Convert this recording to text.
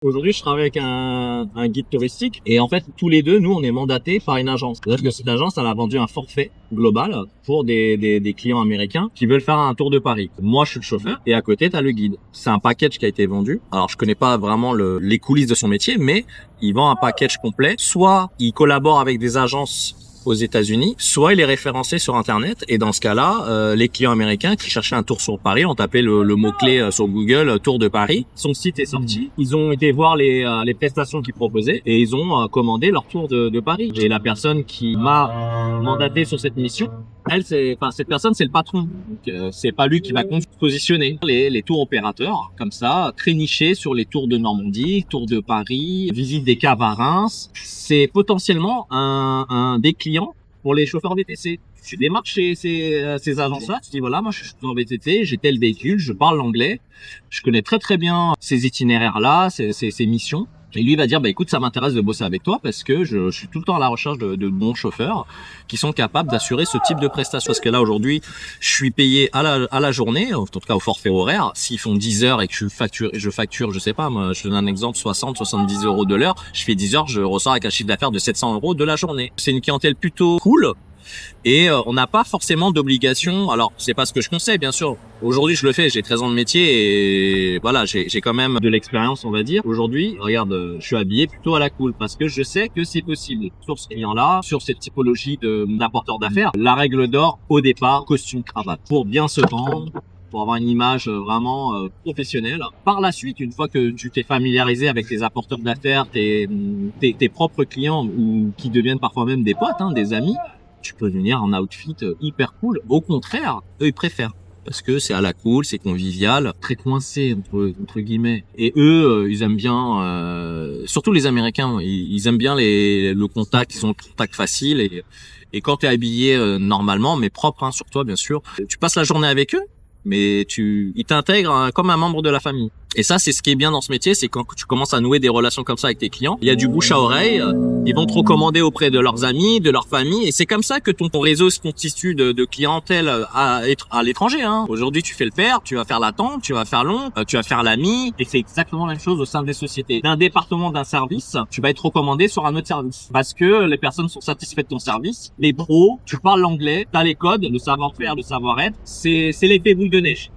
Aujourd'hui, je travaille avec un guide touristique et en fait, tous les deux, nous, on est mandatés par une agence. C'est-à-dire que cette agence, elle a vendu un forfait global pour des clients américains qui veulent faire un tour de Paris. Moi, je suis le chauffeur et à côté, t'as le guide. C'est un package qui a été vendu. Alors, je connais pas vraiment les coulisses de son métier, mais il vend un package complet. Soit il collabore avec des agences aux États-Unis, soit il est référencé sur Internet. Et dans ce cas-là, les clients américains qui cherchaient un tour sur Paris ont tapé le mot-clé sur Google, tour de Paris. Son site est sorti. Ils ont été voir les prestations qu'il proposait et ils ont commandé leur tour de Paris. Et la personne qui m'a mandaté sur cette mission, cette personne, c'est le patron. Donc, c'est pas lui qui va positionner les tours opérateurs, comme ça, très nichés sur les tours de Normandie, tours de Paris, visite des caves à Reims. C'est potentiellement des clients pour les chauffeurs VTC. Tu démarches chez ces agences-là, tu dis voilà, moi je suis chauffeur VTC, j'ai tel véhicule, je parle l'anglais, je connais très très bien ces itinéraires-là, ces missions. Et lui, il va dire, bah écoute, ça m'intéresse de bosser avec toi parce que je suis tout le temps à la recherche de bons chauffeurs qui sont capables d'assurer ce type de prestation. Parce que là, aujourd'hui, je suis payé à la journée, en tout cas au forfait horaire. S'ils font 10 heures et que je facture, je sais pas, moi, je donne un exemple, 60, 70 euros de l'heure. Je fais 10 heures, je ressors avec un chiffre d'affaires de 700 euros de la journée. C'est une clientèle plutôt cool. Et on n'a pas forcément d'obligation. Alors, c'est pas ce que je conseille, bien sûr. Aujourd'hui, je le fais, j'ai 13 ans de métier et voilà, j'ai quand même de l'expérience, on va dire. Aujourd'hui, regarde, je suis habillé plutôt à la cool parce que je sais que c'est possible. Sur ce client-là, sur cette typologie d'apporteur d'affaires, la règle d'or, au départ, costume cravate. Pour bien se vendre, pour avoir une image vraiment professionnelle. Par la suite, une fois que tu t'es familiarisé avec tes apporteurs d'affaires, tes propres clients ou qui deviennent parfois même des potes, des amis, tu peux venir en outfit hyper cool. Au contraire, eux, ils préfèrent. Parce que c'est à la cool, c'est convivial, très coincé, entre guillemets. Et eux, ils aiment bien, surtout les Américains, ils aiment bien le contact, ils ont le contact facile. Et quand tu es habillé normalement, mais propre sur toi, bien sûr, tu passes la journée avec eux, mais ils t'intègrent comme un membre de la famille. Et ça, c'est ce qui est bien dans ce métier, c'est quand tu commences à nouer des relations comme ça avec tes clients, il y a du bouche à oreille, ils vont te recommander auprès de leurs amis, de leur famille, et c'est comme ça que ton réseau se constitue de clientèle à l'étranger. Aujourd'hui, tu fais le père, tu vas faire la tante, tu vas faire l'oncle, tu vas faire l'ami, et c'est exactement la même chose au sein des sociétés. D'un département, d'un service, tu vas être recommandé sur un autre service, parce que les personnes sont satisfaites de ton service, les pros, tu parles l'anglais, t'as les codes, le savoir-faire, le savoir-être, c'est l'effet boule de neige.